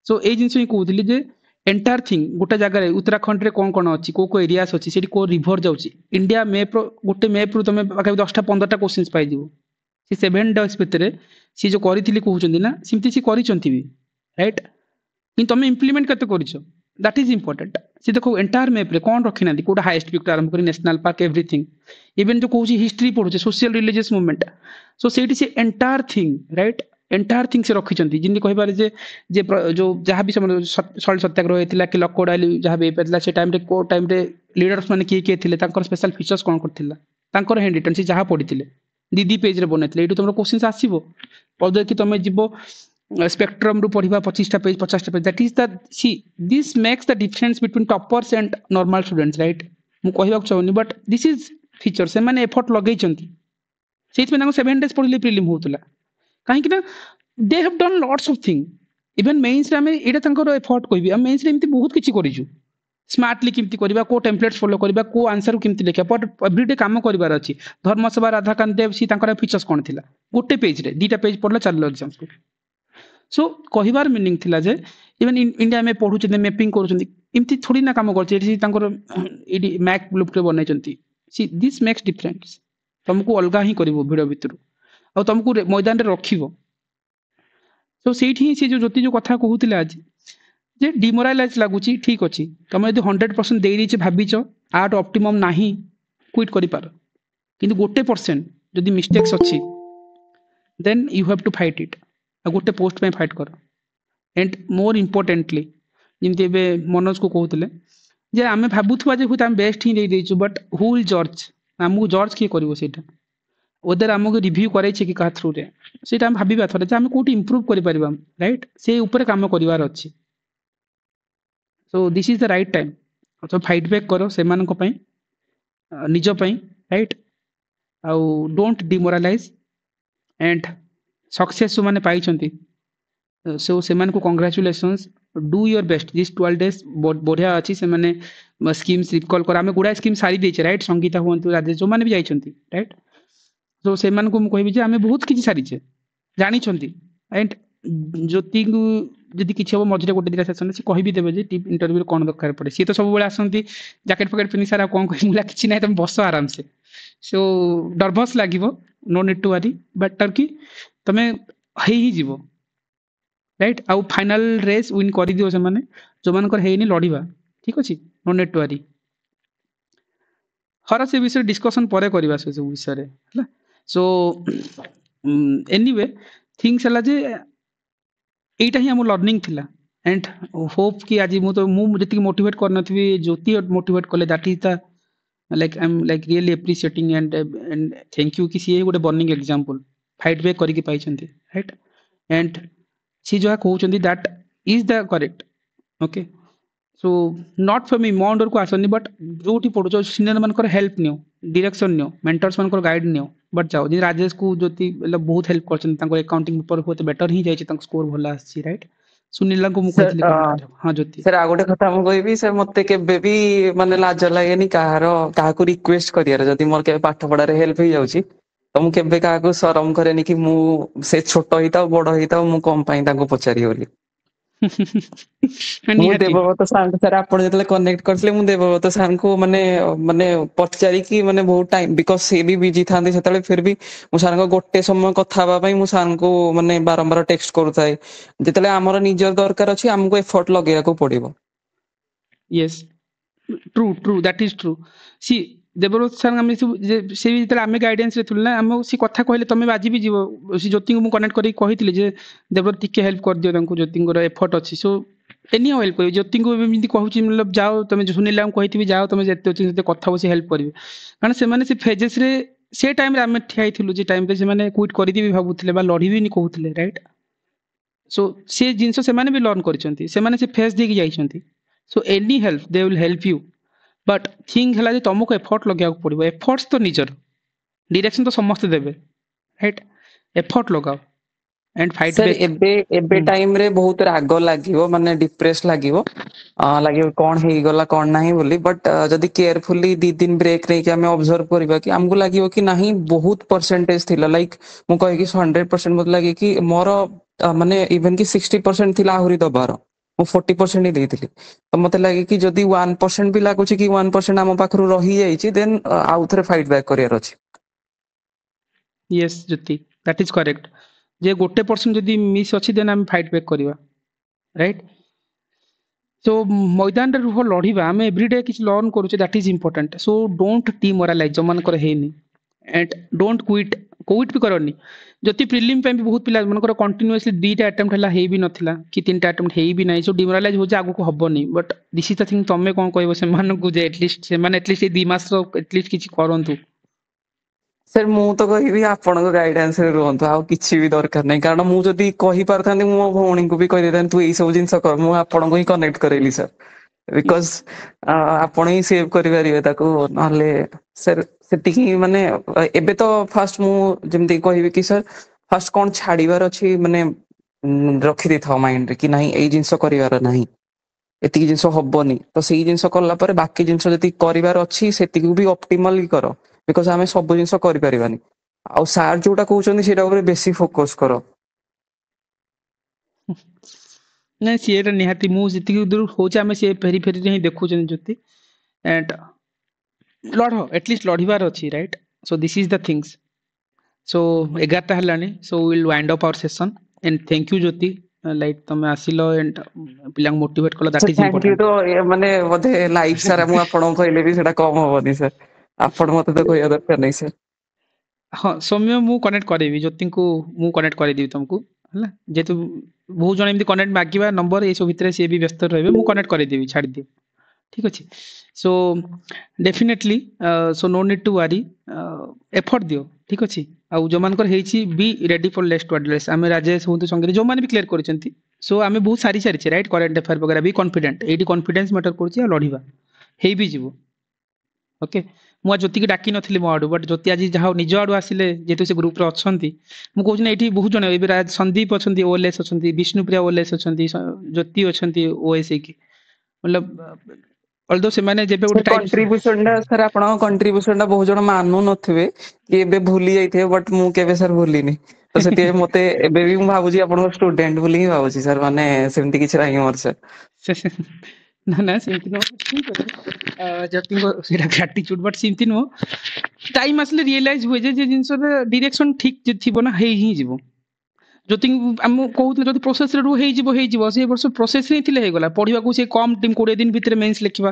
सो ए जिंस ही कहउतली जे एंटायर थिंग गोटे जगह रे उत्तराखंड रे कोन अछि को एरियास अछि सेठी को रिवर जाउछि इंडिया मैप रो गोटे मैप रो तमे बाकी 10 टा 15 टा क्वेश्चंस पाइ दिबो सी 7 डेज भितरे सी जो करिथिली कहउचंदी ना सिमती सी करिचंती भी राइट कि तमे इंप्लीमेंट करते करिछो दैट इज इंपोर्टेंट सी देखो एंटायर मैप रे कोन रखिना दी कोटा हाईएस्ट पिक आरंभ करी नेशनल पार्क एवरीथिंग इवन जो कहउची हिस्ट्री पढुचे सोशल रिलीजियस मूवमेंट सो सेठी से entire thing right entire thing से रखिचंती जिंदी कहिबार जे जो जहां भी सॉल्ट सत्याग्रह हेतिला कि लकोडाली जहां भी पेतला से टाइम रे को टाइम रे लीडर्स माने के थिले तांकर स्पेशल फीचर्स कोन करथिला तांकर हैंड रिटन से जहां पढिथिले दीदी पेज रे बनैथिले एटु तमरो क्वेश्चंस आसीबो पदे कि तमे जिवो स्पेक्ट्रम रू पढिबा 25 टा पेज 50 टा page that is the see this makes the difference between toppers and normal students right मु कहिबा चाहनी बट दिस इज फीचर से माने एफर्ट लगैचंती सेत में 7 डेज पढिले प्रीलिम होतला काहे कि ना they have done lots of thing even मेंस रे हमें एटा तंकर एफर्ट कहबी हम मेंस रे एमती बहुत किछि करिजु स्मार्टली किमती करबा को टेम्पलेट्स फॉलो करबा को आंसर किमती लिखा बट एवरीडे काम करबार अछि धर्मसभा राधाकांत देव सी तंकर फीचर्स कोन थिला गोटे पेज रे दीटा पेज पढला चललो एग्जाम्स को सो कहिबार मीनिंग थिला जे इवन इंडिया में पढु छथि मैपिंग करू छथि इमती थोड़ी ना काम करछि एठी तंकर एडी मैप ब्लूप्रिंट बनाइ छथि सी दिस मेक्स डिफरेंस तुमको अलगा ही करिवो वीडियो भितर और तुमको मैदान रे रखिवो सो सेठी से जो ज्योति जो कथा कहूतिले आज जे डिमोरालाइज लागुची ठीक अछि तमे यदि 100% देई दैछ भाबिचो आट ऑप्टिमम नाही क्विट करि पार किंतु गोटे परसेंट यदि मिस्टेक्स अछि then you have to fight it आ गोटे पोस्ट पे फाइट कर एंड मोर इंपोर्टेंटली जिमते बे मनोज को कहउतले जे आमे भाबुथबा जे हम बेस्ट ही देई दैछु बट हु विल जज हमहु जज के करिवो सेटा ओदर हमको रिव्यू करे छे कि का थ्रू रे सेटा हम भाबिबा थरे जे हम कोठी इंप्रूव करि परिबा राइट से ऊपर काम करिवार अछि सो this is the right time तो फाइट बैक करो से मान को पई निज पई राइट आउ डोंट डिमोरलाइज एंड सक्सेस माने पाई छंती सो से मान को congratulations do your best this 12 days बढ़िया अछि से माने स्कीम्स रिकॉल कर हमें गुडा स्कीम सारी देछे राइट संगीता होंतु राजेश जो माने भी जाई छंती राइट सो से मान को हम कहबी जे हमें बहुत किछि सारी छे जानी छंती एंड ज्योति जदि किछि हो मझरे गोटे दिरा सेशन से कहबी देबे जे टिप इंटरव्यू कोन दरकार पड़े सी तो सब बेला आसंती जैकेट पॉकेट पिनि सारा कोन कहि मुला किछि नै तुम बस आराम से सो नर्भस लागिवो no need to worry better कि तमे हेई ही जीवो राइट आउ फाइनल रेस विन करि दियो से माने जो मानकर हेइनी लड़ीबा ठीक अछि नो नीड टू वरी हर से विषय डिस्कशन परे करबा से सब विषय रे हला सो एनीवे थिंग्स हला जे एटा ही हम लर्निंग थिला एंड होप कि आज मु जति मोटिवेट कर नथबी ज्योति मोटिवेट कले that is the like I'm like really appreciating and thank you कि सी गोटे बर्निंग एग्जांपल फाइट बैक करिके पाइछंती राइट एंड सी जो कहउछंती that is the correct okay so not for me मो अंडर को आसनी बट जोठी पढुछो सीनियर मानकर हेल्प नियो डायरेक्शन नियो मेंटर्स मानकर गाइड नियो बट जाओ जे राजेश को ज्योति मतलब बहुत हेल्प करछन तांको अकाउंटिंग पेपर होते बेटर ही जाय छै तांको स्कोर भला आसी राइट सुनीला को मु कहथिले हां ज्योति सर आ गोटे कथा हम कहबी सर मते केबे भी माने लाज लागेनी काहाको रिक्वेस्ट करियार जदि मोर के पाठ पढारे हेल्प हो जाउची तो मु केबे काहाको शरम करेनी कि मु से छोट हिता बड़ हिता मु कम पाई तांको पचारी बोली मु देवव्रत सार सर आपण जतले कनेक्ट करथले मु देवव्रत सार को माने माने पचारी कि माने बहुत टाइम बिकॉज़ से भी बिजी थांदे सेतले फिर भी मु सार को गोटे समय कथा बा पई मु सार को माने बारंबार टेक्स्ट करथाय जतले हमर निजर दरकार अछि हमको एफर्ट लगेया को पड़िबो yes true that is true see Devvrat sir हम से भी आम गाइडेंस रे थुलना हम सी कथा कहले तमे बाजी भी जीव सी ज्योति को मु कनेक्ट करी कहितले जे देवव्रत टिके हेल्प कर दियो तांको ज्योति को एफर्ट अछि सो एनी हेल्प कर ज्योति को एमती कहूची मतलब जाओ तमे सुनिला हम कहितबी जाओ तमे जते अछि जते कथा बसी हेल्प करिवे कारण से माने से फेजेस रे से टाइम रे हम ठियाई थिलु जे टाइम पे से माने क्विट करि दिबी भाबुथिले बा लढी भी नि कहउथिले राइट सो से जिंस से माने भी लर्न करछंती से माने से फेस देकी जाइछंती so any help they will help you but thing है तुमको एफर्ट लगे पड़ो एफर्ट्स तो निजर डायरेक्शन तो समस्त देबे राइट एफर्ट लगाओ एंड फाइट सर एबे टाइम रे बहुत राग लागिवो माने डिप्रेस लागिवो लागिवो कोन हेई गला कोन नाही बोली बट जदी केयरफुली 2 दिन ब्रेक रे कि हमें ऑब्जर्व करबा कि हमको लागिवो कि नाही बहुत परसेंटेज थिला लाइक मु कहि कि 100% मत लागे कि मोर माने इवन कि 60% थिला आहुरी दबार मु 40% ही देइथिली तो मते लागे कि जदी 1% भी लागुची कि 1% हम पाखरु रही जाईची देन आउ थरे फाइट बैक करियर अछि yes Jyoti that is correct जे गोटे परसेंट जदी मिस अछि देन हम फाइट बैक करिवा राइट सो मैदान रे रुह लढिबा हम एवरीडे किछ लर्न करूचे that is important so don't demoralise जमन कर हेनी एंड डोंट क्विट भी करनी जति प्रिलिम पे भी बहुत पिला मनकर कंटीन्यूअसली 2टा अटेम्प्ट हला हेई भी नथिला कि 3टा अटेम्प्ट हेई भी नै सो डिमोरलाइज हो जे आगु को हबनी but this is the thing तमे कोन कहबो से मान को जे एटलीस्ट से मान एटलीस्ट 2 मास रो एटलीस्ट किछ करंतु सर मु तो कहिबी आपण को गाइडेंस रे रहंतु आ किछि भी दरकार नै कारण मु जदी कहि परथांदी मु भौणी को भी कहि देथां तू एई सब जिंस कर मु आपण को ही कनेक्ट करेली सर बिकॉज़ आपण ही सेव करि परिबे ताको नले सर सेटिकी माने एबे तो फर्स्ट मु जेमति कहिबी कि सर फर्स्ट कोन छाडीबार अछि माने रखि दे था माइंड रे कि नाही एई जिंस करिवार नाही एतिकी जिंस हबनी तो सेई जिंस करला पर बाकी जिंस जति करिवार अछि सेतिकी भी ऑप्टिमली करो बिकॉज़ हमें सब जिंस करि परिबानी आ सार जोटा कहउछन्ती सेटा ऊपर बेसी फोकस करो नै सिएर निहाती मु जति दूर होचे हमें से फेरी फेरी रे देखु छन ज्योति एंड लड़ो एटलीस्ट लड़ीबार अछि right so this is the things so 11टा हलानी so we will wind up our session and thank you Jyoti like तमे आसिलो एंड पिलांग मोटिवेट कलो that is thank you important तो माने बधे लाइफ सारा मु आपण कहले भी सेटा कम होबनी सर आपण मते तो कहया दरकार नै सर हां सौम्य मु कनेक्ट करेबी ज्योति को मु कनेक्ट करे देबी तुमको हला जेतु बहुत जण एमती कनेक्ट मागिबा नंबर ए सब भितरे से भी व्यस्त रहबे मु कनेक्ट करे देबी छाड़ दियो ठीक अछि so definitely so no need to worry effort दियो ठीक अछि आ जो मानकर हेछि be ready for next address आमे राजेश होंतु संगे जो माने भी क्लियर करिसंती सो आमे बहुत सारी सारी राइट करेंट अफेयर वगैरह भी कॉन्फिडेंट एडी कॉन्फिडेंस मैटर करछि आ लढिबा हेई भी जीवो ओके मु ज्योति की डाकी नथिली मो आडू बट ज्योति आज जहा निज आडू आसिले जेतु से ग्रुप रे अछंती मु कहउछ एठी बहुत जण एबे राज संदीप अछंती ओएलएस अछंती विष्णुप्रिया ओएलएस अछंती ज्योति अछंती ओएसए की मतलब ऑल्दो से माने जेबे उठ टाइम कंट्रीब्यूशन ना सर आपण कंट्रीब्यूशन ना बहुत जण मानू नथबे कि एबे भूली जाइथे बट मु केबे सर भूलिनी तो सेते मते एबे भी मु भाबुजी आपण स्टूडेंट बोली ही भाबुजी सर माने सेमति किछ राही मोर सर ନା ନା ସେମିତି ନୁହଁ ଠିକ ଅଛି ଜ୍ୟୋତିଙ୍କ ସେଇଟା ଗ୍ରାଟିଚ୍ୟୁଡ ବଟ୍ ସେମିତି ନୁହଁ ଟାଇମ୍ ଆସିଲେ ରିଏଲାଇଜ ହୁଏ ଯେ ଜିନିଷର ଡିରେକ୍ସନ ଠିକ ଯଦି ଥିବ ନା ହେଇ ହିଁ ଯିବ ଜ୍ୟୋତି ଆମକୁ କହୁଥିଲେ ଯଦି ପ୍ରୋସେସରେ ରୁ ହେଇଯିବ ସେ ବର୍ଷ ପ୍ରୋସେସ ହିଁ ଥିଲେ ହେଇଗଲା ପଢିବାକୁ ସେ କମ୍ ଟିମ୍ 20 ଦିନ ଭିତରେ ମେନ୍ସ ଲେଖିବା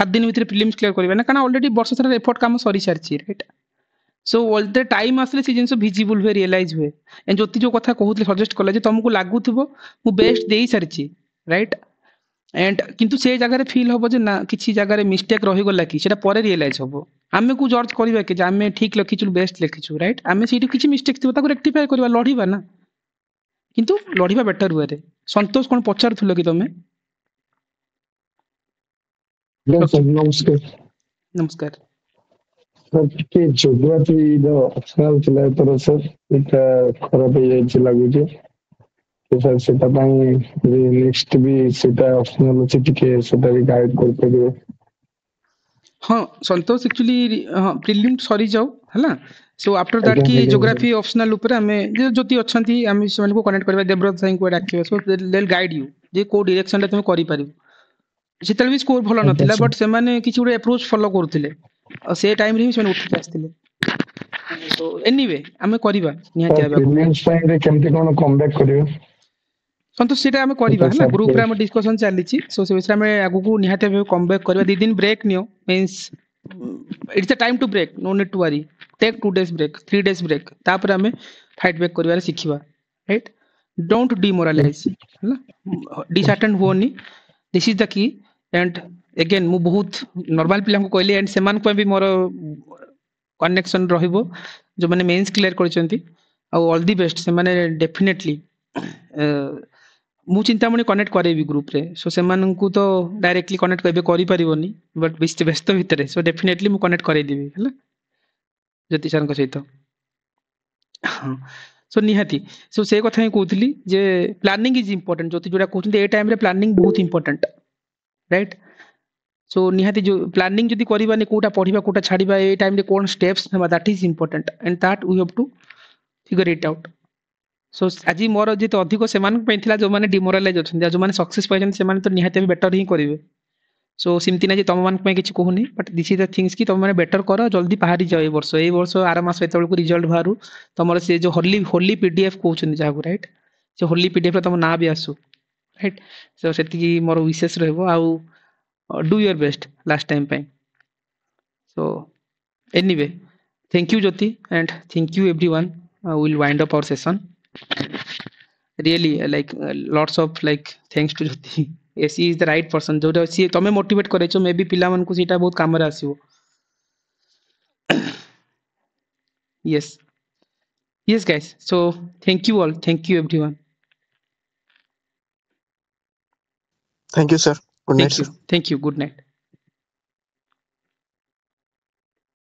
7 ଦିନ ଭିତରେ ପ୍ରିଲିମ୍ସ କ୍ଲିୟର କରିବା ନା କାରଣ ଅଲରେଡି ବର୍ଷ ସାରା ଏଫର୍ଟ କାମ ସରି ସାରିଛି right so all the time ଆସିଲେ ସେ ଜିନିଷ ଭିଜିବୁଲ ହୁଏ ରିଏଲାଇଜ ହୁଏ ଜ୍ୟୋତି ଯୋଉ କଥା କହୁଥିଲେ ସଜେଷ୍ଟ କଲେ ଯେ ତମକୁ ଲାଗୁଥିବ ମୁଁ ବେଷ୍ଟ ଦେଇ ସାରିଛି ରାଇଟ୍ एंड किंतु से जगह फिल हम जे ना किसी जगह मिस्टेक रहीगला कि सेटा परे रियलाइज हम आमे को जज करबा कि आमे ठीक लिखिछु बेस्ट लिखिछु राइट आमे सेठी किछि मिस्टेक थिबो ताको रेक्टिफाई करबा लढिबा ना किंतु लढिबा बेटर हुए रे संतोष कोन पचारथुलो कि तमे नमस्कार नमस्कार सर के ज्योग्राफी जो ऑप्शनल चला तर सर इटा खराब हो जाय लागुचे तो सर सेटा पाई नेक्स्ट भी सेटा ऑप्शनल अछि टिके सेटा भी गाइड कर परिबो हाँ संतोष एक्चुअली हाँ प्रीलिम सरी जाओ हला सो आफ्टर दैट आज्ञा, की आज्ञा, ज्योग्राफी ऑप्शनल ऊपर हमें जो ज्योति अछंती हम सेमान को कनेक्ट करबा देवव्रत साईं को डाकिबा सो दे विल गाइड यू जे को डायरेक्शन रे तुम करि परिबो सेतल भी स्कोर भलो आज्ञा, नथिला सर। बट सेमाने किछि गुडे अप्रोच फॉलो करथिले और से टाइम रे सेमान उठी आस्थिले सो एनीवे हमें करबा निहाती सर आबा प्रीलिम्स टाइम रे केमति कोन कम बैक करियो संतोष सेटा हमें करबा हला ग्रुप रे हम डिस्कशन चलीछि सो से विषय में आगु को निहाती आबा कम बैक करबा 2 दिन ब्रेक नियो means it's a time to break no need to worry take 2 days break 3 days break तापर हमें फाइट बैक करबार सिखिबा राइट डोंट डिमोरलाइज हला डिसअटेंड होनी this is the key and again मु बहुत नॉर्मल पिला को कहली एंड सेमान को भी मोर कनेक्शन रहिबो जो माने मेंस क्लियर करचंती आ ऑल द बेस्ट से माने डेफिनेटली मु चिंतामणि कनेक्ट करेबी ग्रुप रे सो सेमान को तो डायरेक्टली कनेक्ट करबे करि परिबोनी बट व्यस्त भितरे सो डेफिनेटली मु कनेक्ट करै देबी हला ज्योति सर को सहित हाँ सो निहाती सो से कथा ही कहतली जे प्लानिंग इज इंपोर्टेंट ज्योति जोडा कहउछन ए टाइम रे प्लानिंग बहुत इंपोर्टेंट राइट सो निहाती जो प्लानिंग जदी करबानी कोटा पढिबा कोटा छाडिबा ए टाइम रे कोन स्टेप्स नेबा that is important and that we have to figure it out so आज मोर जे अधिक सेमान पैथिला जो माने डिमोरलाइज अछन जो माने सक्सेस पाइछन सेमान तो निहाती बेटर ही करिवे सो सिमती ना जे तम मान पे किछि कहूनी but this is the things की तम माने बेटर करो जल्दी बाहरी जाओ ए वर्ष आर मास एतल को रिजल्ट बाहरु तमर से जो होली पीडीएफ कहउछन जाहु राइट से होली पीडीएफ रे तम ना भी आसु राइट सो सेति मोर विशेष रहबो आउ do your best last time पे so anyway thank you Jyoti and thank you everyone will wind up our session really like lots of like thanks to Jyoti yes he is the right person जो सी तमे motivate करे छो may be पिला मन को सीटा बहुत काम रे आसीबो yes yes guys so thank you all thank you everyone Thank you, sir. Good night, sir. thank you good night